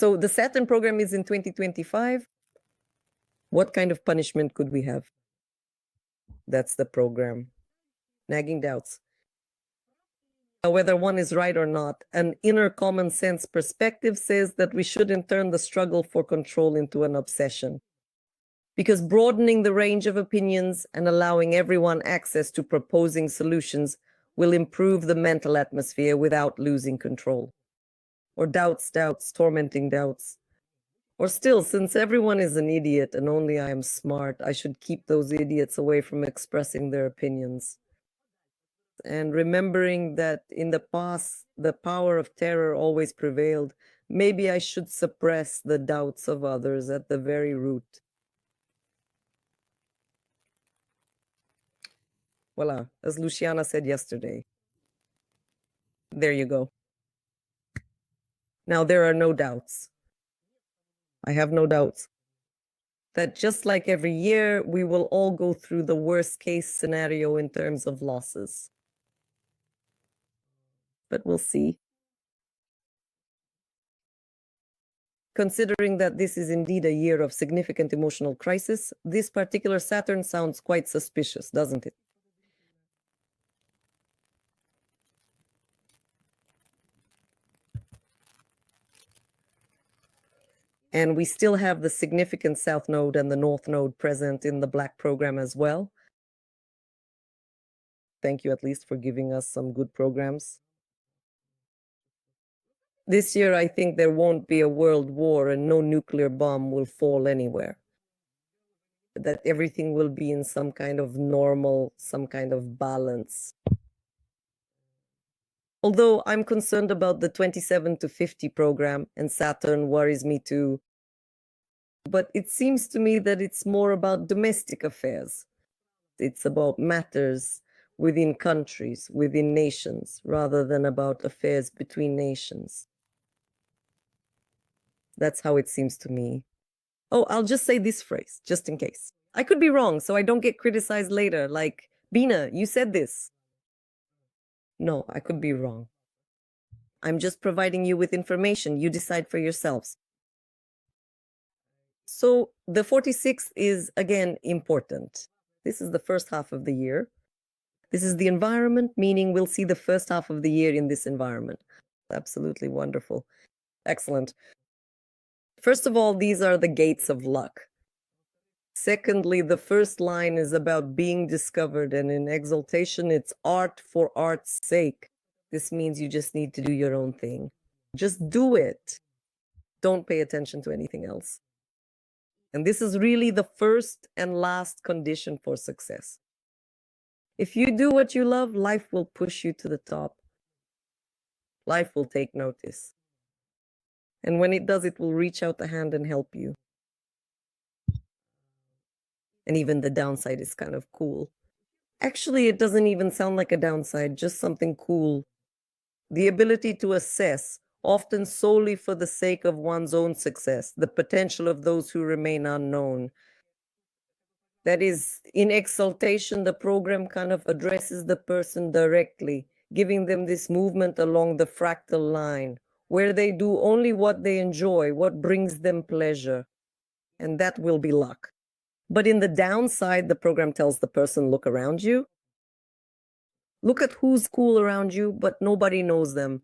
So the Saturn program is in 2025. What kind of punishment could we have? That's the program. Nagging doubts. Whether one is right or not, an inner common sense perspective says that we shouldn't turn the struggle for control into an obsession. Because broadening the range of opinions and allowing everyone access to proposing solutions will improve the mental atmosphere without losing control. Or doubts, tormenting doubts. Or still, since everyone is an idiot and only I am smart, I should keep those idiots away from expressing their opinions. And remembering that in the past, the power of terror always prevailed, maybe I should suppress the doubts of others at the very root. Voila, as Luciana said yesterday. There you go. Now, there are no doubts. I have no doubts that just like every year, we will all go through the worst case scenario in terms of losses. But we'll see. Considering that this is indeed a year of significant emotional crisis, this particular Saturn sounds quite suspicious, doesn't it? And we still have the significant South Node and the North Node present in the Black program as well. Thank you at least for giving us some good programs. This year, I think there won't be a world war and no nuclear bomb will fall anywhere. That everything will be in some kind of normal, some kind of balance. Although I'm concerned about the 27 to 50 program, and Saturn worries me too. But it seems to me that it's more about domestic affairs. It's about matters within countries, within nations, rather than about affairs between nations. That's how it seems to me. Oh, I'll just say this phrase, just in case. I could be wrong, so I don't get criticized later, like, Binah, you said this. No, I could be wrong. I'm just providing you with information. You decide for yourselves. So the 46th is, again, important. This is the first half of the year. This is the environment, meaning we'll see the first half of the year in this environment. Absolutely wonderful. Excellent. First of all, these are the gates of luck. Secondly, the first line is about being discovered, and in exaltation, it's art for art's sake. This means you just need to do your own thing. Just do it. Don't pay attention to anything else. And this is really the first and last condition for success. If you do what you love, life will push you to the top. Life will take notice. And when it does, it will reach out a hand and help you. And even the downside is kind of cool. Actually, it doesn't even sound like a downside, just something cool. The ability to assess, often solely for the sake of one's own success, the potential of those who remain unknown. That is, in exaltation, the program kind of addresses the person directly, giving them this movement along the fractal line, where they do only what they enjoy, what brings them pleasure. And that will be luck. But in the downside, the program tells the person, look around you. Look at who's cool around you, but nobody knows them.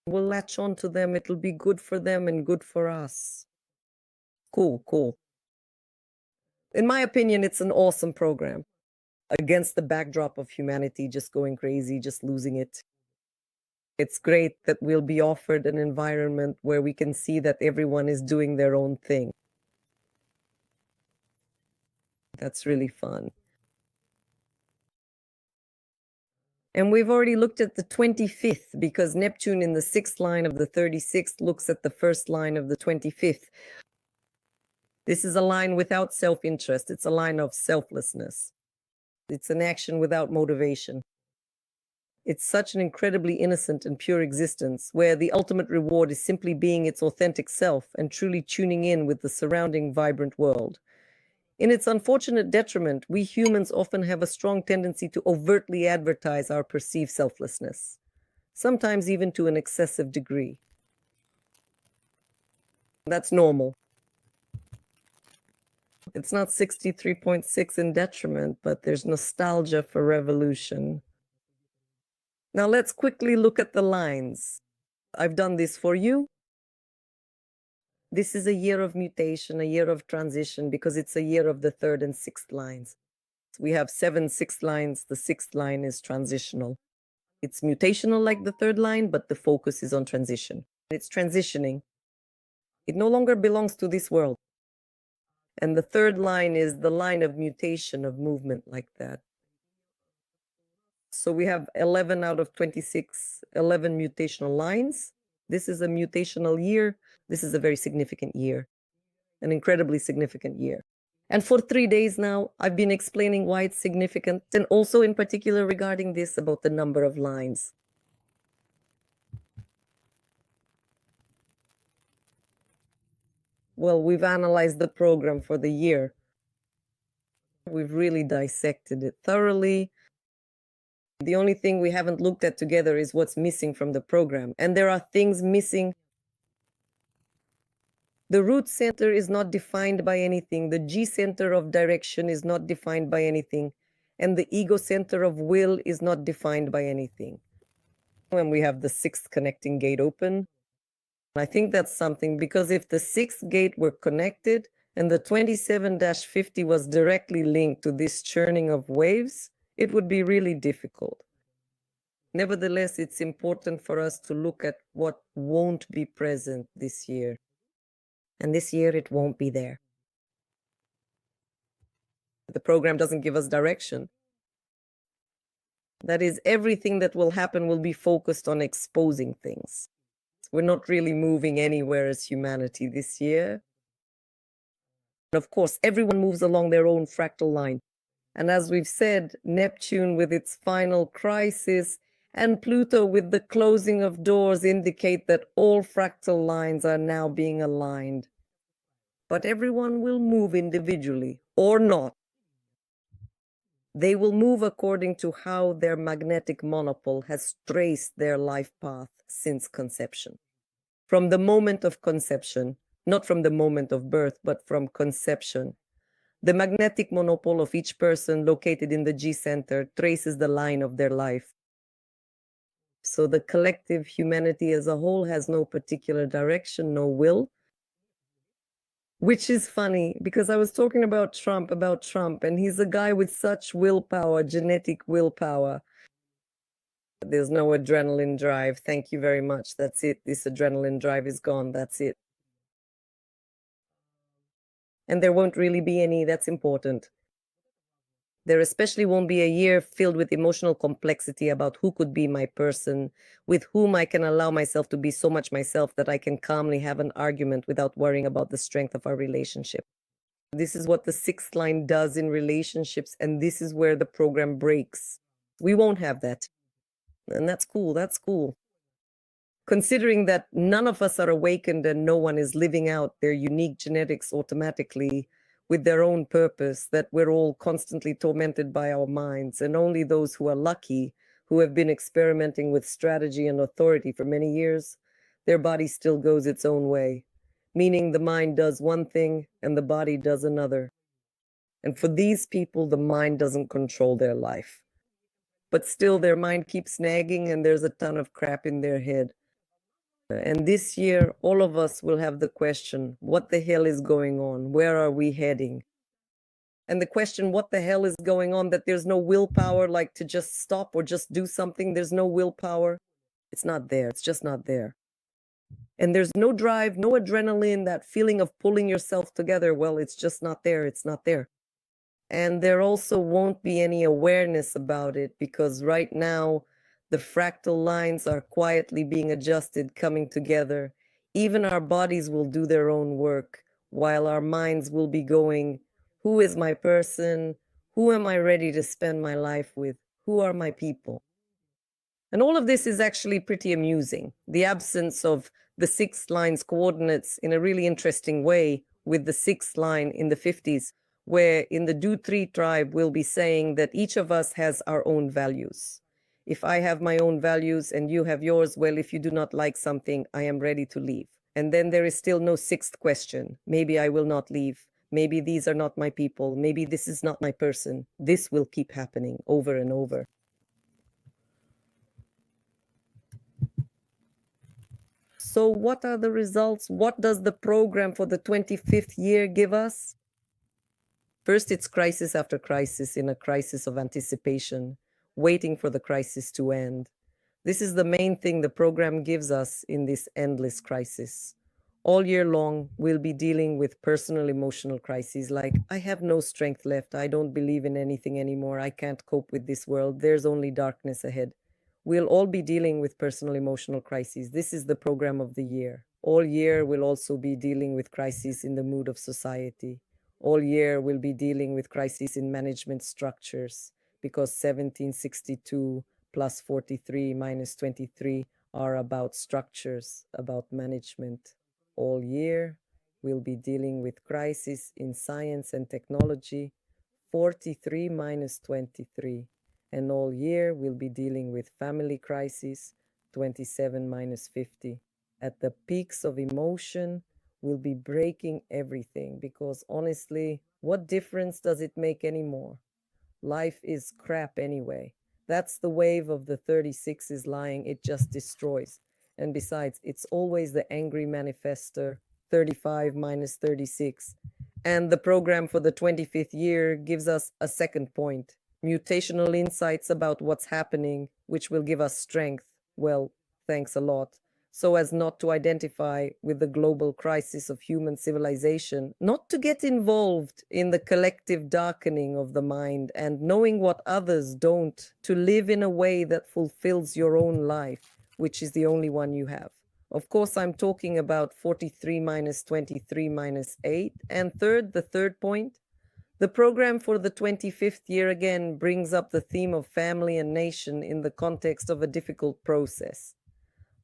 We'll latch on to them. It'll be good for them and good for us. Cool, cool. In my opinion, it's an awesome program against the backdrop of humanity just going crazy, just losing it. It's great that we'll be offered an environment where we can see that everyone is doing their own thing. That's really fun. And we've already looked at the 25th because Neptune in the 6th line of the 36th looks at the first line of the 25th. This is a line without self-interest. It's a line of selflessness. It's an action without motivation. It's such an incredibly innocent and pure existence where the ultimate reward is simply being its authentic self and truly tuning in with the surrounding vibrant world. In its unfortunate detriment, we humans often have a strong tendency to overtly advertise our perceived selflessness, sometimes even to an excessive degree. That's normal. It's not 63.6 in detriment, but there's nostalgia for revolution. Now let's quickly look at the lines. I've done this for you. This is a year of mutation, a year of transition, because it's a year of the third and sixth lines. We have 7 sixth lines. The sixth line is transitional. It's mutational like the third line, but the focus is on transition. It's transitioning. It no longer belongs to this world. And the third line is the line of mutation, of movement like that. So we have 11 out of 26, 11 mutational lines. This is a mutational year. This is a very significant year, an incredibly significant year. And for 3 days now, I've been explaining why it's significant, and also in particular regarding this about the number of lines. Well, we've analyzed the program for the year. We've really dissected it thoroughly. The only thing we haven't looked at together is what's missing from the program. And there are things missing. The root center is not defined by anything. The G center of direction is not defined by anything. And the ego center of will is not defined by anything. When we have the sixth connecting gate open, I think that's something, because if the sixth gate were connected and the 27-50 was directly linked to this churning of waves, it would be really difficult. Nevertheless, it's important for us to look at what won't be present this year. And this year, it won't be there. The program doesn't give us direction. That is, everything that will happen will be focused on exposing things. We're not really moving anywhere as humanity this year. And of course, everyone moves along their own fractal line. And as we've said, Neptune with its final crisis and Pluto with the closing of doors indicate that all fractal lines are now being aligned. But everyone will move individually or not. They will move according to how their magnetic monopole has traced their life path since conception. From the moment of conception, not from the moment of birth, but from conception, the magnetic monopole of each person located in the G center traces the line of their life. So the collective humanity as a whole has no particular direction, no will. Which is funny, because I was talking about Trump, and he's a guy with such willpower, genetic willpower. There's no adrenaline drive. Thank you very much. That's it. This adrenaline drive is gone. That's it. And there won't really be any. That's important. There especially won't be a year filled with emotional complexity about who could be my person, with whom I can allow myself to be so much myself that I can calmly have an argument without worrying about the strength of our relationship. This is what the sixth line does in relationships, and this is where the program breaks. We won't have that. And that's cool. That's cool. Considering that none of us are awakened and no one is living out their unique genetics automatically with their own purpose, that we're all constantly tormented by our minds, and only those who are lucky, who have been experimenting with strategy and authority for many years, their body still goes its own way, meaning the mind does one thing and the body does another. And for these people, the mind doesn't control their life. But still, their mind keeps nagging and there's a ton of crap in their head. And this year, all of us will have the question, what the hell is going on? Where are we heading? And the question, what the hell is going on? That there's no willpower, like to just stop or just do something. There's no willpower. It's not there. It's just not there. And there's no drive, no adrenaline, that feeling of pulling yourself together. Well, it's just not there. It's not there. And there also won't be any awareness about it, because right now, the fractal lines are quietly being adjusted, coming together. Even our bodies will do their own work, while our minds will be going, who is my person? Who am I ready to spend my life with? Who are my people? And all of this is actually pretty amusing. The absence of the sixth line's coordinates in a really interesting way with the sixth line in the 50s, where in the Do 3 tribe, we'll be saying that each of us has our own values. If I have my own values and you have yours, well, if you do not like something, I am ready to leave. And then there is still no sixth question. Maybe I will not leave. Maybe these are not my people. Maybe this is not my person. This will keep happening over and over. So what are the results? What does the program for the 25th year give us? First, it's crisis after crisis in a crisis of anticipation, waiting for the crisis to end. This is the main thing the program gives us in this endless crisis. All year long, we'll be dealing with personal emotional crises like, I have no strength left, I don't believe in anything anymore, I can't cope with this world, there's only darkness ahead. We'll all be dealing with personal emotional crises. This is the program of the year. All year, we'll also be dealing with crises in the mood of society. All year, we'll be dealing with crises in management structures because 1762 plus 43 minus 23 are about structures, about management. All year, we'll be dealing with crises in science and technology, 43 minus 23. And all year, we'll be dealing with family crises, 27 minus 50. At the peaks of emotion, we'll be breaking everything because honestly, what difference does it make anymore? Life is crap anyway. That's the wave of the 36 is lying, it just destroys. And besides, it's always the angry manifester, 35 minus 36. And the program for the 25th year gives us a second point, mutational insights about what's happening, which will give us strength. Well, thanks a lot, so as not to identify with the global crisis of human civilization, not to get involved in the collective darkening of the mind and knowing what others don't, to live in a way that fulfills your own life, which is the only one you have. Of course, I'm talking about 43 minus 23 minus 8. And third, the third point, the program for the 25th year again brings up the theme of family and nation in the context of a difficult process.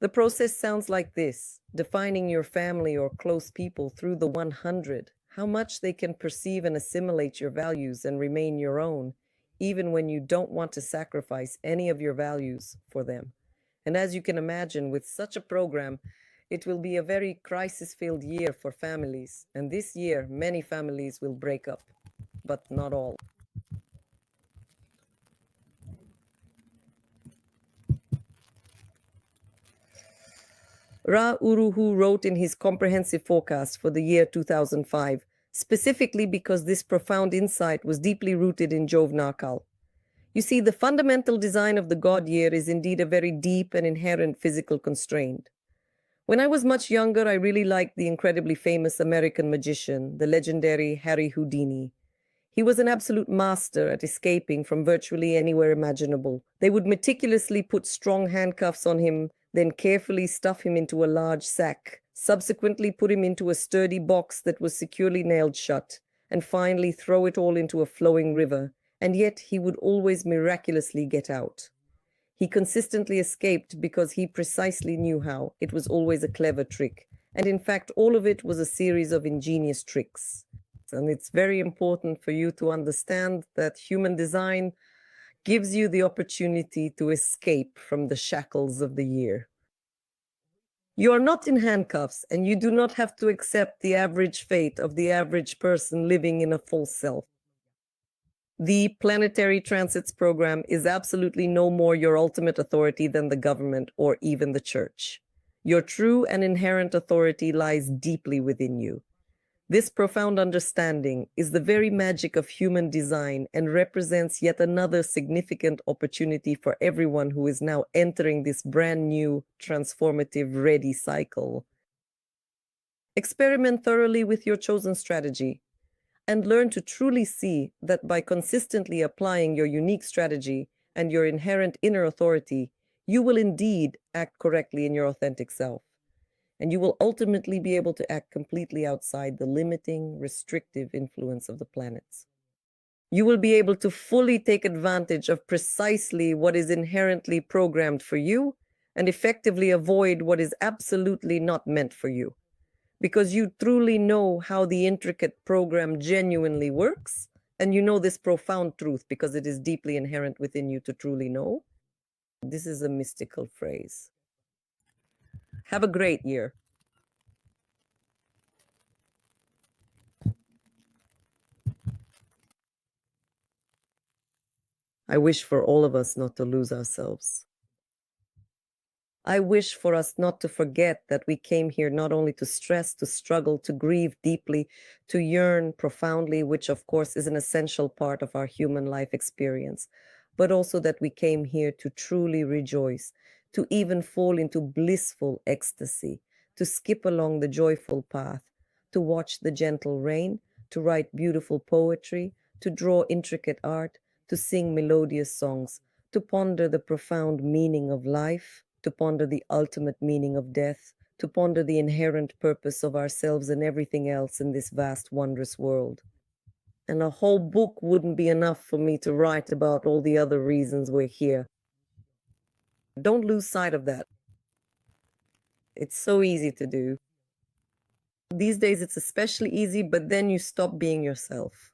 The process sounds like this: defining your family or close people through the 100, how much they can perceive and assimilate your values and remain your own, even when you don't want to sacrifice any of your values for them. And as you can imagine, with such a program, it will be a very crisis-filled year for families. And this year, many families will break up, but not all. Ra Uruhu wrote in his comprehensive forecast for the year 2005, specifically because this profound insight was deeply rooted in Jove Narkal. You see, the fundamental design of the God year is indeed a very deep and inherent physical constraint. When I was much younger, I really liked the incredibly famous American magician, the legendary Harry Houdini. He was an absolute master at escaping from virtually anywhere imaginable. They would meticulously put strong handcuffs on him, then carefully stuff him into a large sack, subsequently put him into a sturdy box that was securely nailed shut, and finally throw it all into a flowing river, and yet he would always miraculously get out. He consistently escaped because he precisely knew how. It was always a clever trick, and in fact, all of it was a series of ingenious tricks. And it's very important for you to understand that human design gives you the opportunity to escape from the shackles of the year. You are not in handcuffs, and you do not have to accept the average fate of the average person living in a false self. The planetary transits program is absolutely no more your ultimate authority than the government or even the church. Your true and inherent authority lies deeply within you. This profound understanding is the very magic of human design and represents yet another significant opportunity for everyone who is now entering this brand new, transformative, ready cycle. Experiment thoroughly with your chosen strategy and learn to truly see that by consistently applying your unique strategy and your inherent inner authority, you will indeed act correctly in your authentic self. And you will ultimately be able to act completely outside the limiting, restrictive influence of the planets. You will be able to fully take advantage of precisely what is inherently programmed for you and effectively avoid what is absolutely not meant for you, because you truly know how the intricate program genuinely works, and you know this profound truth because it is deeply inherent within you to truly know. This is a mystical phrase. Have a great year. I wish for all of us not to lose ourselves. I wish for us not to forget that we came here not only to stress, to struggle, to grieve deeply, to yearn profoundly, which of course is an essential part of our human life experience, but also that we came here to truly rejoice, to even fall into blissful ecstasy, to skip along the joyful path, to watch the gentle rain, to write beautiful poetry, to draw intricate art, to sing melodious songs, to ponder the profound meaning of life, to ponder the ultimate meaning of death, to ponder the inherent purpose of ourselves and everything else in this vast, wondrous world. And a whole book wouldn't be enough for me to write about all the other reasons we're here. Don't lose sight of that. It's so easy to do. These days, it's especially easy, but then you stop being yourself.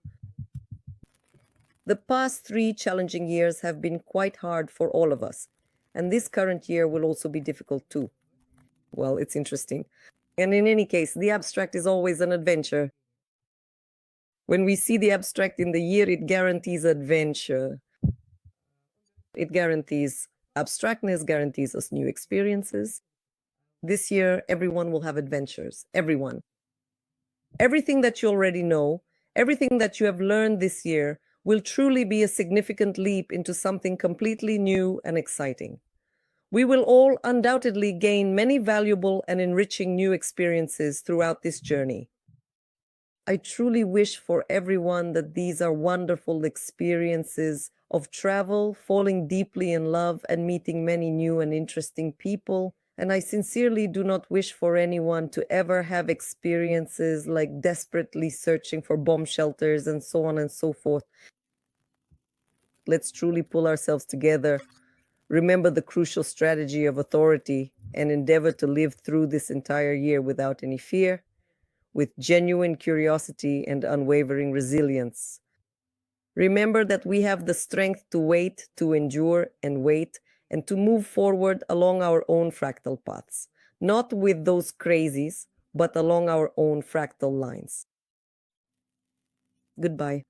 The past 3 challenging years have been quite hard for all of us, and this current year will also be difficult too. Well, it's interesting. And in any case, the abstract is always an adventure. When we see the abstract in the year, it guarantees adventure. It guarantees abstractness, guarantees us new experiences. This year, everyone will have adventures. Everyone. Everything that you already know, everything that you have learned this year will truly be a significant leap into something completely new and exciting. We will all undoubtedly gain many valuable and enriching new experiences throughout this journey. I truly wish for everyone that these are wonderful experiences of travel, falling deeply in love, and meeting many new and interesting people. And I sincerely do not wish for anyone to ever have experiences like desperately searching for bomb shelters and so on and so forth. Let's truly pull ourselves together, remember the crucial strategy of authority, and endeavor to live through this entire year without any fear, with genuine curiosity and unwavering resilience. Remember that we have the strength to wait, to endure and wait, and to move forward along our own fractal paths, not with those crazies, but along our own fractal lines. Goodbye.